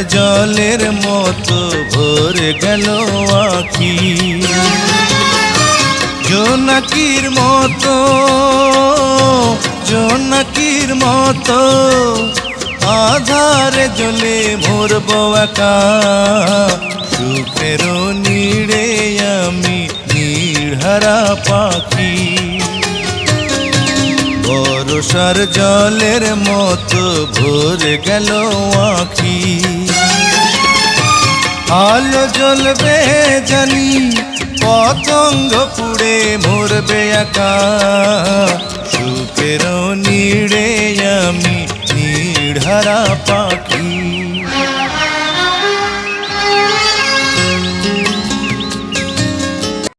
জলের মতো ভরে গেল আঁখি। জোনাকির মতো, জোনাকির মতো আধারে জ্বলে মরব একা। সুখের নীড়ে আমি নীড়হারা পাখি। বর্ষার জলের মতো ভরে গেল আঁখি। আলো জ্বলবে জানি, পতঙ্গ পুড়ে মরবে একা। সুখের নীড়ে আমি নীড়হারা পাখি।